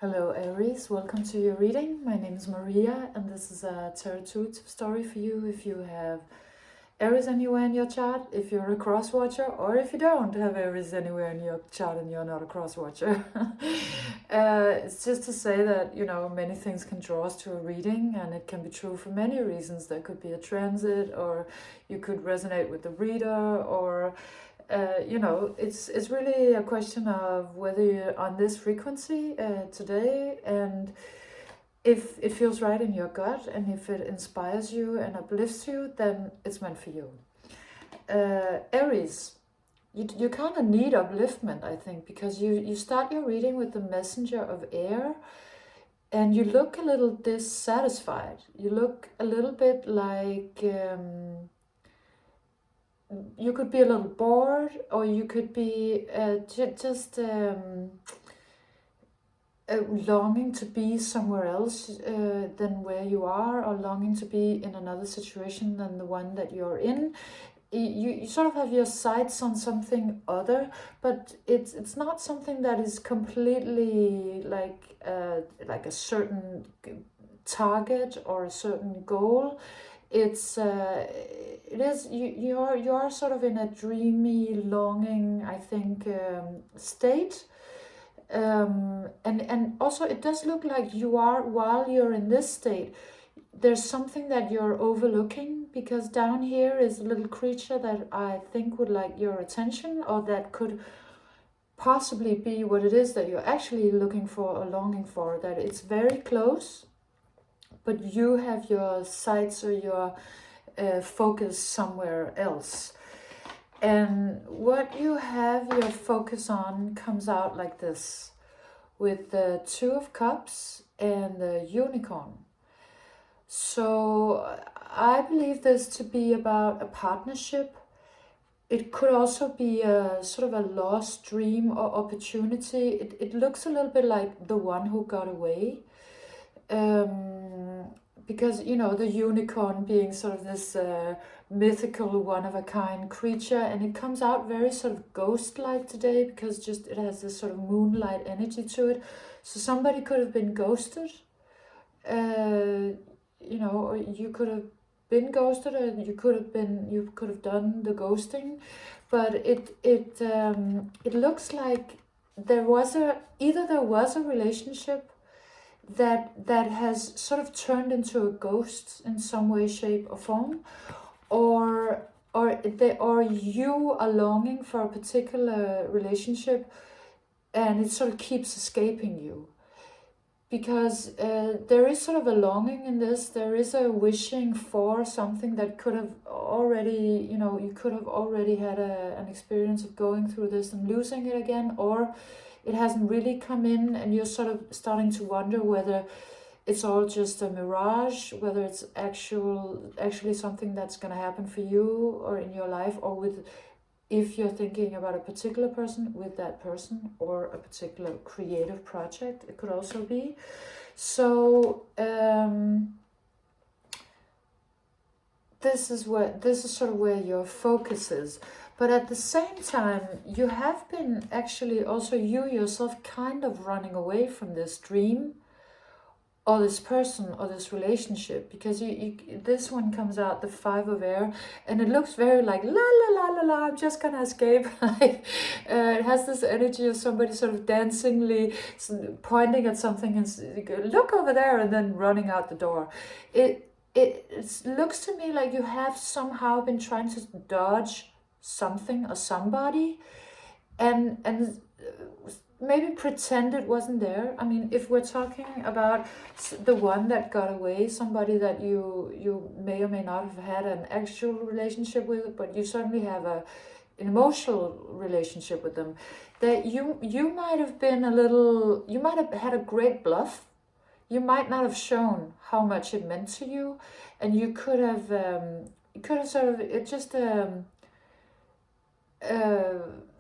Hello Aries, welcome to your reading. My name is Maria and this is a tarot intuitive story for you if you have Aries anywhere in your chart, if you're a cross watcher, or if you don't have Aries anywhere in your chart and you're not a cross watcher. It's just to say that, many things can draw us to a reading, and it can be true for many reasons. There could be a transit, or you could resonate with the reader, or it's really a question of whether you're on this frequency today, and if it feels right in your gut, and if it inspires you and uplifts you, then it's meant for you. Aries, you kind of need upliftment, I think, because you start your reading with the messenger of air, and you look a little dissatisfied. You look a little bit like you could be a little bored, or you could be just longing to be somewhere else than where you are, or longing to be in another situation than the one that you're in. You sort of have your sights on something other, but it's not something that is completely like a certain target or a certain goal. It is you are sort of in a dreamy, longing, I think, state. And also it does look like you are, while you're in this state, there's something that you're overlooking, because down here is a little creature that I think would like your attention, or that could possibly be what it is that you're actually looking for or longing for, that it's very close, but you have your sights or your focus somewhere else. And what you have your focus on comes out like this, with the Two of Cups and the Unicorn. So I believe this to be about a partnership. It could also be a sort of a lost dream or opportunity. It looks a little bit like The One Who Got Away. Because, the unicorn being sort of this mythical, one-of-a-kind creature, and it comes out very sort of ghost-like today, because just it has this sort of moonlight energy to it. So somebody could have been ghosted, or you could have been ghosted, or you could have done the ghosting. But it looks like there was a relationship that has sort of turned into a ghost in some way, shape, or form, or you are longing for a particular relationship, and it sort of keeps escaping you, because there is sort of a longing in this. There is a wishing for something that could have already, you could have already had an experience of going through this and losing it again, or it hasn't really come in, and you're sort of starting to wonder whether it's all just a mirage, whether it's actually something that's going to happen for you or in your life, or if you're thinking about a particular person, with that person, or a particular creative project, it could also be. So this is sort of where your focus is. But at the same time, you have been actually also you yourself kind of running away from this dream, or this person, or this relationship, because this one comes out, the Five of Air, and it looks very like la la la la la, I'm just gonna escape. It has this energy of somebody sort of dancingly pointing at something and look over there, and then running out the door. It looks to me like you have somehow been trying to dodge something or somebody, and maybe pretend it wasn't there. I mean, if we're talking about the one that got away, somebody that you may or may not have had an actual relationship with, but you certainly have an emotional relationship with them, that you might have been you might have had a great bluff. You might not have shown how much it meant to you, and you could have sort of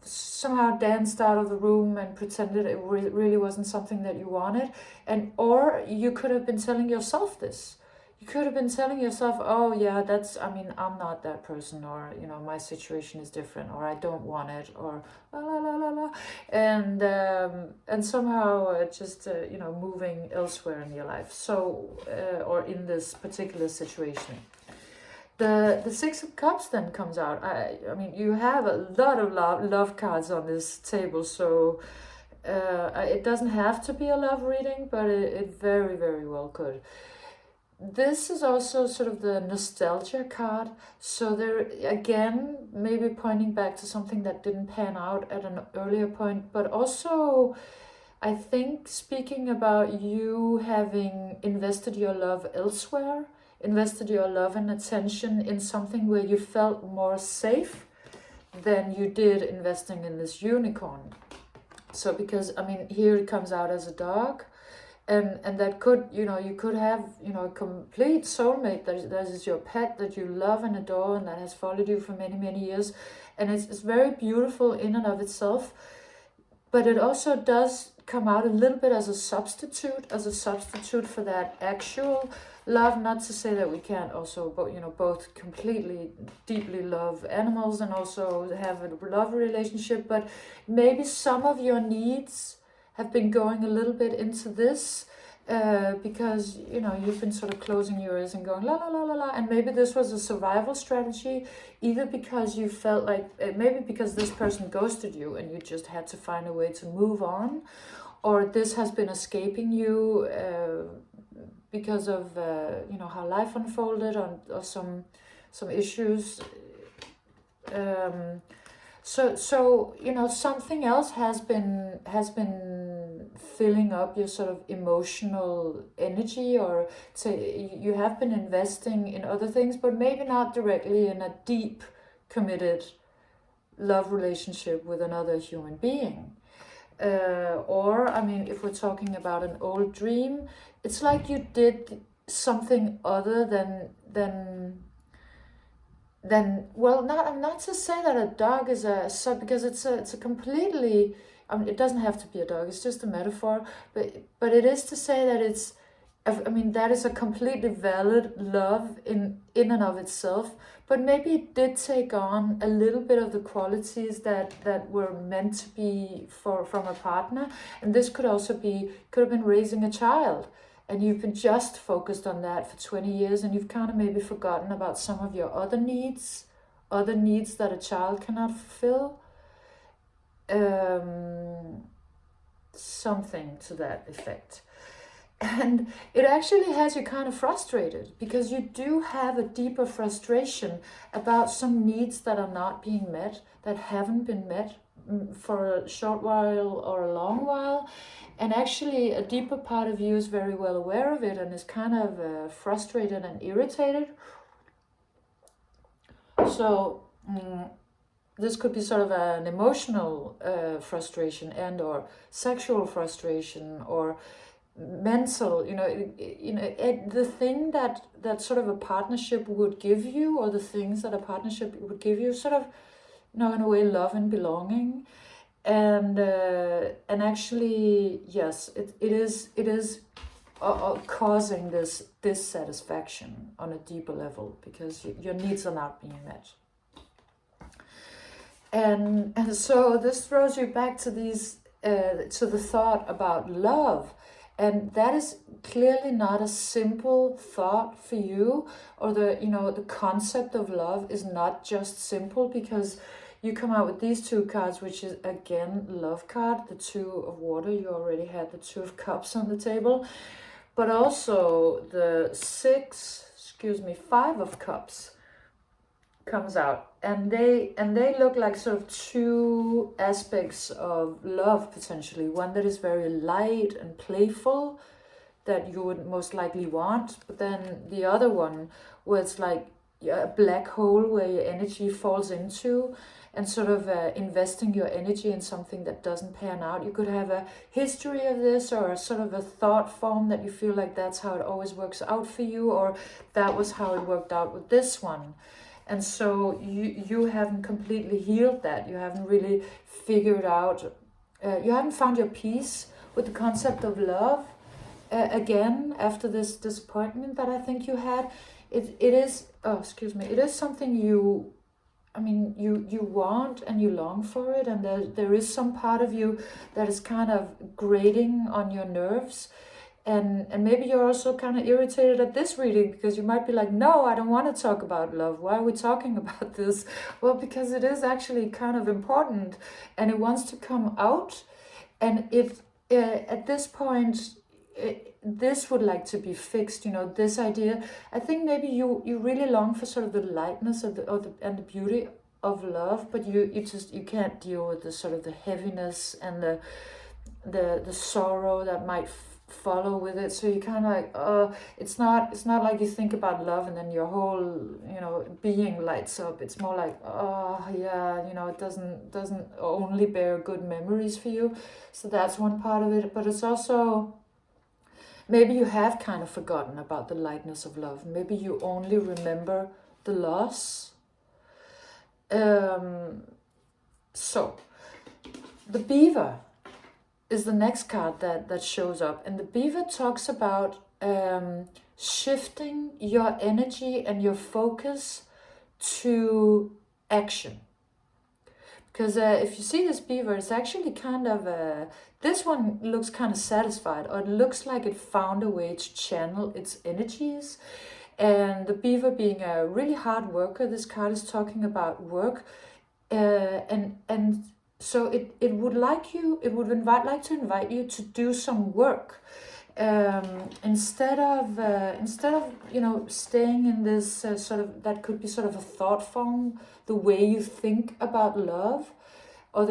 somehow danced out of the room and pretended it really wasn't something that you wanted, or you could have been telling yourself this. You could have been telling yourself, oh yeah, that's, I mean, I'm not that person, or, you know, my situation is different, or I don't want it, or la la la la la. And somehow just, you know, moving elsewhere in your life. So, or in this particular situation. The Six of Cups then comes out. I mean, you have a lot of love cards on this table, so it doesn't have to be a love reading, but it very, very well could. This is also sort of the nostalgia card. So there, again, maybe pointing back to something that didn't pan out at an earlier point, but also, I think, speaking about you having invested your love elsewhere, invested your love and attention in something where you felt more safe than you did investing in this unicorn. So because, I mean, here it comes out as a dog, and that could, you know, you could have, you know, a complete soulmate that is your pet, that you love and adore, and that has followed you for many, many years. And it's very beautiful in and of itself, but it also does come out a little bit as a substitute for that actual love. Not to say that we can't also, but, you know, both completely deeply love animals and also have a love relationship, but maybe some of your needs have been going a little bit into this because, you know, you've been sort of closing your ears and going la la la la la, and maybe this was a survival strategy, either because you felt like, maybe because this person ghosted you and you just had to find a way to move on, or this has been escaping you because of you know, how life unfolded, or some issues. So you know, something else has been filling up your sort of emotional energy, or say you have been investing in other things, but maybe not directly in a deep, committed love relationship with another human being. Or, I mean, if we're talking about an old dream, it's like you did something other than well, not to say that a dog is a sub, because it's a completely, I mean, it doesn't have to be a dog, it's just a metaphor, but it is to say that it's, I mean, that is a completely valid love in and of itself, but maybe it did take on a little bit of the qualities that were meant to be from a partner. And this could also be, could have been raising a child, and you've been just focused on that for 20 years, and you've kind of maybe forgotten about some of your other needs that a child cannot fulfill. Something to that effect. And it actually has you kind of frustrated, because you do have a deeper frustration about some needs that are not being met, that haven't been met for a short while or a long while. And actually a deeper part of you is very well aware of it and is kind of frustrated and irritated. So this could be sort of an emotional frustration, and or sexual frustration, or mental, the thing that sort of a partnership would give you, or the things that a partnership would give you, sort of, in a way, love and belonging. And actually, yes, it is causing this dissatisfaction on a deeper level, because your needs are not being met. And so this throws you back to these to the thought about love. And that is clearly not a simple thought for you, or the concept of love is not just simple, because you come out with these two cards, which is again love card, the Two of Water. You already had the Two of Cups on the table, but also the Five of Cups comes out, and they look like sort of two aspects of love, potentially. One that is very light and playful, that you would most likely want, but then the other one where it's like a black hole where your energy falls into, and sort of investing your energy in something that doesn't pan out. You could have a history of this, or a sort of a thought form that you feel like that's how it always works out for you, or that was how it worked out with this one. And so you haven't completely healed that. You haven't really figured out, you haven't found your peace with the concept of love. again after this disappointment that I think you had. It is, oh, excuse me, it is something you, I mean, you want and you long for it, and there is some part of you that is kind of grating on your nerves. And maybe you're also kind of irritated at this reading because you might be like, no, I don't want to talk about love. Why are we talking about this? Well, because it is actually kind of important and it wants to come out. And if at this point, this would like to be fixed, you know, this idea. I think maybe you really long for sort of the lightness of and the beauty of love, but you can't deal with the sort of the heaviness and the sorrow that might follow with it. So you kind of like, it's not like you think about love and then your whole, you know, being lights up. It's more like, oh yeah, you know, it doesn't only bear good memories for you. So that's one part of it. But it's also, maybe you have kind of forgotten about the lightness of love. Maybe you only remember the loss. So the beaver is the next card that shows up, and the beaver talks about shifting your energy and your focus to action. Because if you see this beaver, it's actually kind of this one looks kind of satisfied, or it looks like it found a way to channel its energies. And the beaver being a really hard worker, this card is talking about work, and so it would like to invite you to do some work, instead of you know, staying in this sort of, that could be sort of a thought form, the way you think about love, or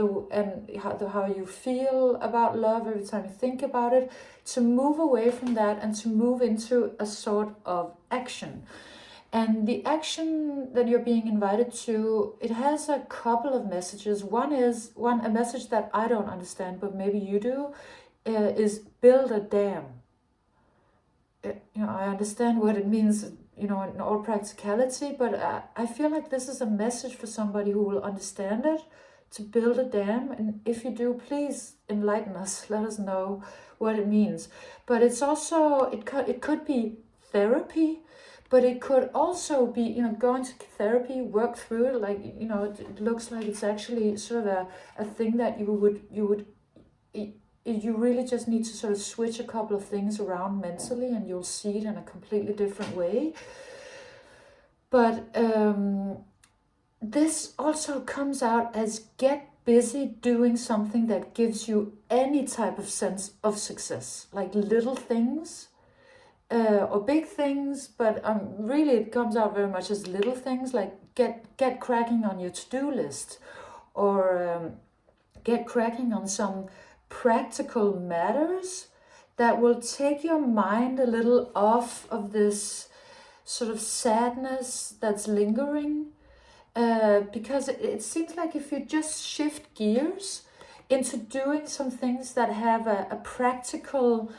how you feel about love every time you think about it, to move away from that and to move into a sort of action. And the action that you're being invited to, it has a couple of messages. A message that I don't understand, but maybe you do, is build a dam. You know, I understand what it means, you know, in all practicality, but I feel like this is a message for somebody who will understand it, to build a dam. And if you do, please enlighten us, let us know what it means. But it's also, it could be therapy, but it could also be, you know, going to therapy, work through it. Like, you know, it looks like it's actually sort of a thing that you really just need to sort of switch a couple of things around mentally, and you'll see it in a completely different way. But this also comes out as get busy doing something that gives you any type of sense of success, like little things, or big things, but really it comes out very much as little things, like get cracking on your to-do list, or get cracking on some practical matters that will take your mind a little off of this sort of sadness that's lingering, because it seems like if you just shift gears into doing some things that have a practical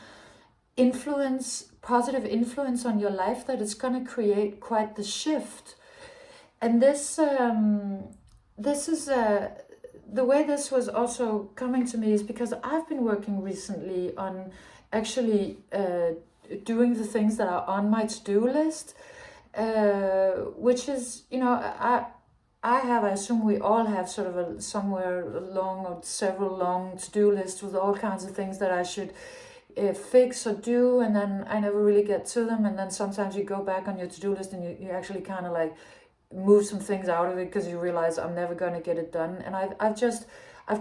influence, positive influence on your life, that it's going to create quite the shift. And this is the way this was also coming to me is because I've been working recently on actually doing the things that are on my to-do list, which is, you know, I assume we all have sort of a somewhere long or several long to-do lists with all kinds of things that I should fix or do, and then I never really get to them, and then sometimes you go back on your to-do list and you actually kind of like move some things out of it because you realize I'm never going to get it done. And I've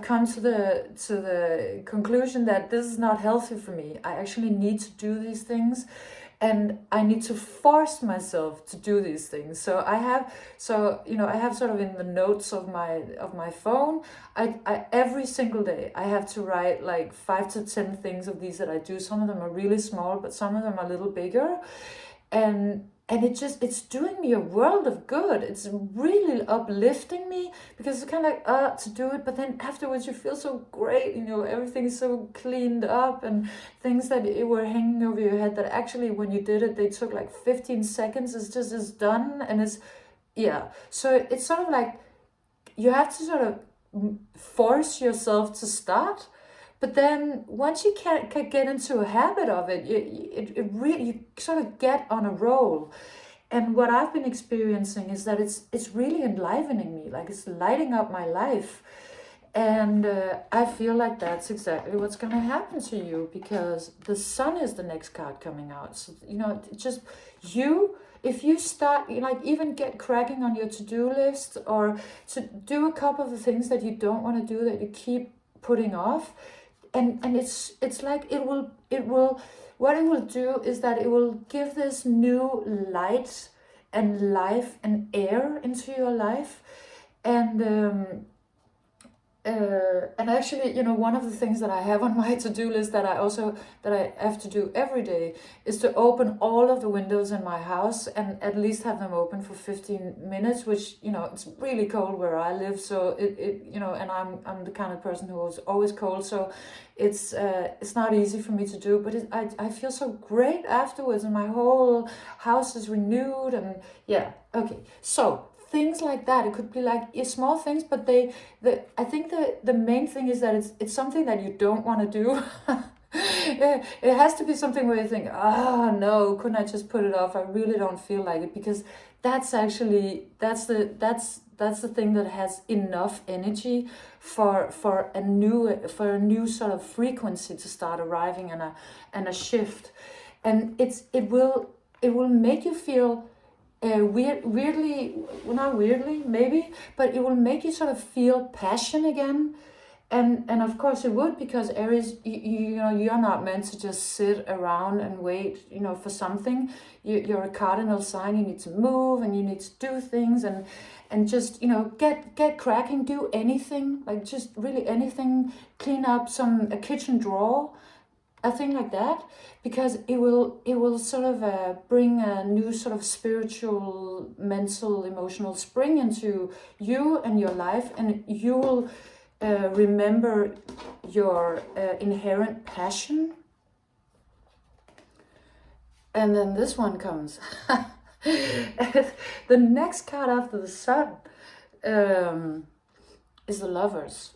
come to the conclusion that this is not healthy for me. I actually need to do these things, and I need to force myself to do these things. So I have sort of in the notes of my phone, I every single day I have to write like 5 to 10 things of these that I do. Some of them are really small, but some of them are a little bigger, and it's doing me a world of good. It's really uplifting me because it's kind of like to do it, but then afterwards you feel so great, you know, everything's so cleaned up, and things that were hanging over your head that actually when you did it they took like 15 seconds, it's done. And it's, yeah, so it's sort of like you have to sort of force yourself to start, But then once you can get into a habit of it, it really, you sort of get on a roll. And what I've been experiencing is that it's really enlivening me, like it's lighting up my life. And I feel like that's exactly what's going to happen to you, because the sun is the next card coming out. So, you know, just you, if you start, you know, like even get cracking on your to-do list, or to do a couple of the things that you don't want to do, that you keep putting off. And it's like it will, what it will do is that it will give this new light and life and air into your life. And actually, you know, one of the things that I have on my to-do list that I have to do every day is to open all of the windows in my house, and at least have them open for 15 minutes, which, you know, it's really cold where I live. So it you know, and I'm the kind of person who is always cold. So it's not easy for me to do, but I feel so great afterwards, and my whole house is renewed. And yeah, okay. So things like that. It could be like small things, but I think the main thing is that it's something that you don't want to do. It has to be something where you think, no, couldn't I just put it off? I really don't feel like it, because that's the thing that has enough energy for a new sort of frequency to start arriving, and a shift. And it will make you feel weirdly, well, not weirdly, maybe, but it will make you sort of feel passion again. And of course it would, because Aries, you know, you're not meant to just sit around and wait, you know, for something. You're a cardinal sign. You need to move, and you need to do things, and just, you know, get cracking, do anything, like just really anything, clean up a kitchen drawer, a thing like that, because it will sort of bring a new sort of spiritual, mental, emotional spring into you and your life, and you will remember your inherent passion. And then this one comes. The next card after the sun is the Lovers,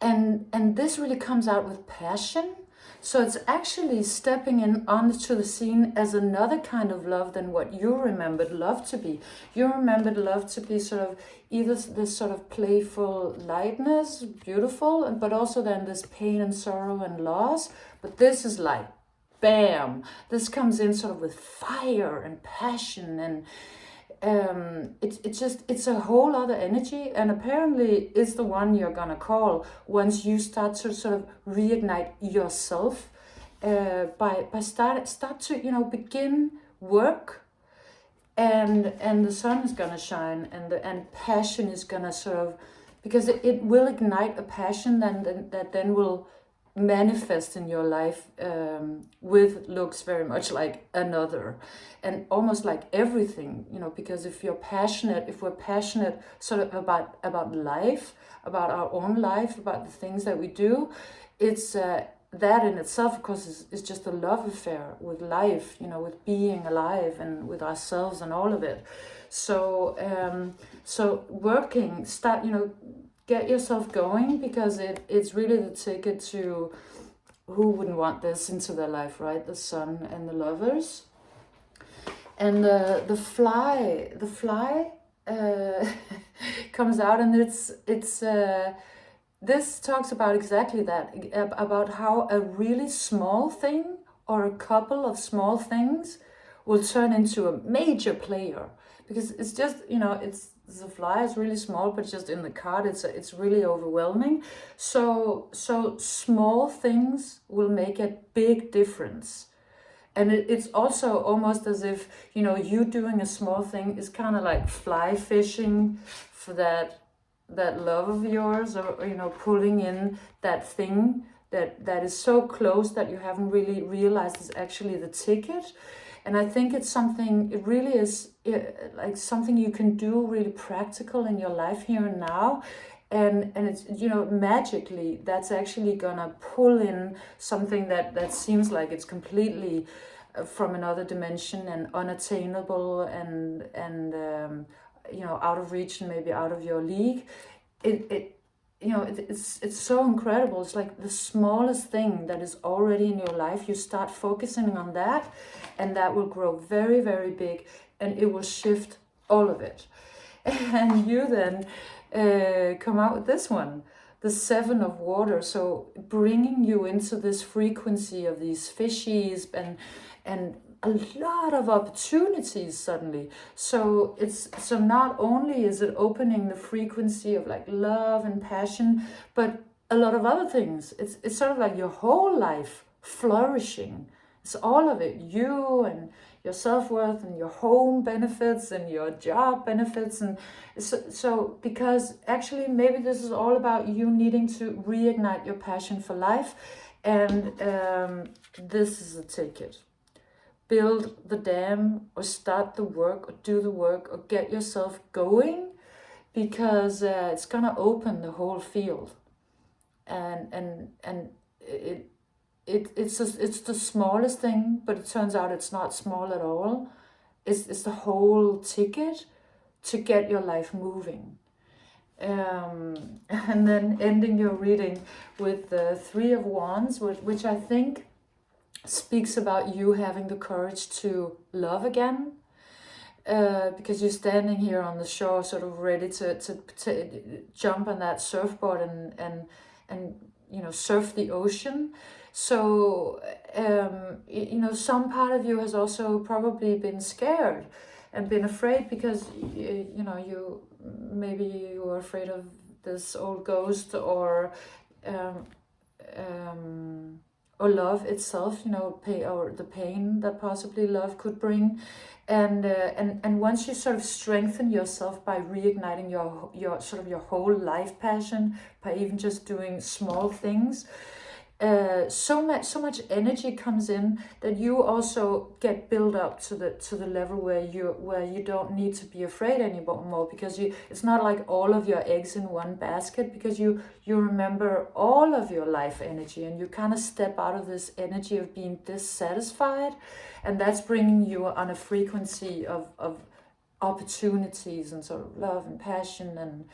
and this really comes out with passion. So it's actually stepping in onto the scene as another kind of love than what you remembered love to be. You remembered love to be sort of either this sort of playful lightness, beautiful, but also then this pain and sorrow and loss. But this is like, bam, this comes in sort of with fire and passion, and it's a whole other energy, and apparently it's the one you're gonna call once you start to sort of reignite yourself, by start to, you know, begin work, and the sun is gonna shine, and passion is gonna sort of, because it will ignite a passion that then will manifest in your life, with looks very much like another, and almost like everything, you know, because if we're passionate sort of about life, about our own life, about the things that we do, it's that in itself, of course, is just a love affair with life, you know, with being alive and with ourselves and all of it. So working, start, you know, get yourself going, because it's really the ticket to, who wouldn't want this into their life, right? The sun and the Lovers. And the fly comes out, and it's this talks about exactly that, about how a really small thing, or a couple of small things, will turn into a major player, because it's just, you know, the fly is really small, but just in the card, it's really overwhelming. So small things will make a big difference. And it's also almost as if, you know, you doing a small thing is kind of like fly fishing for that love of yours, or you know, pulling in that thing that is so close that you haven't really realized is actually the ticket. And I think it's something, it really is like something you can do really practical in your life here and now. And it's, you know, magically, that's actually gonna pull in something that seems like it's completely from another dimension and unattainable, and you know, out of reach, and maybe out of your league. you know, it's so incredible. It's like the smallest thing that is already in your life, you start focusing on that, and that will grow very, very big, and it will shift all of it. And you then come out with this one, the 7 of water. So bringing you into this frequency of these fishies and a lot of opportunities suddenly. So not only is it opening the frequency of like love and passion, but a lot of other things. It's sort of like your whole life flourishing. It's all of it, you and your self-worth and your home benefits and your job benefits. And so because actually maybe this is all about you needing to reignite your passion for life. And this is a ticket. Build the dam, or start the work, or do the work, or get yourself going, because it's gonna open the whole field. And it's the smallest thing, but it turns out it's not small at all. It's the whole ticket to get your life moving. And then ending your reading with the 3 of Wands, which I think speaks about you having the courage to love again, because you're standing here on the shore, sort of ready to jump on that surfboard and you know, surf the ocean. So you know, some part of you has also probably been scared and been afraid, because you know, maybe you were afraid of this old ghost, or love itself, you know, or the pain that possibly love could bring. And once you sort of strengthen yourself by reigniting your sort of your whole life passion, by even just doing small things, so much energy comes in that you also get built up to the level where you don't need to be afraid anymore, because it's not like all of your eggs in one basket, because you remember all of your life energy, and you kind of step out of this energy of being dissatisfied, and that's bringing you on a frequency of opportunities and sort of love and passion and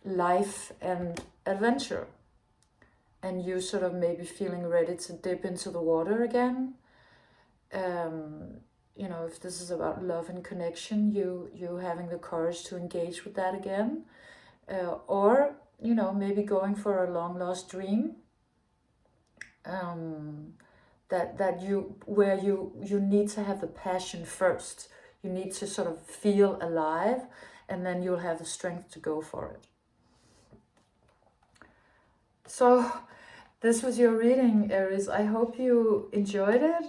life and adventure. And you sort of maybe feeling ready to dip into the water again. You know, if this is about love and connection, you having the courage to engage with that again. Or, you know, maybe going for a long lost dream. That you need to have the passion first. You need to sort of feel alive, and then you'll have the strength to go for it. So this was your reading, Aries. I hope you enjoyed it.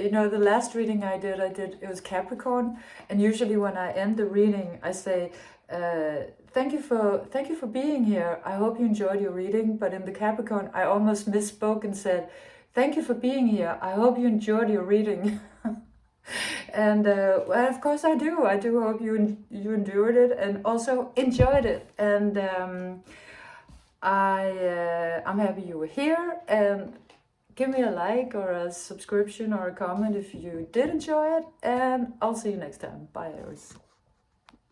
You know, the last reading I did, it was Capricorn, and usually when I end the reading, I say, thank you for being here. I hope you enjoyed your reading. But in the Capricorn, I almost misspoke and said, thank you for being here. I hope you enjoyed your reading. And well, of course I do. I do hope you endured it and also enjoyed it. And I'm happy you were here, and give me a like or a subscription or a comment if you did enjoy it, and I'll see you next time. Bye, Aries.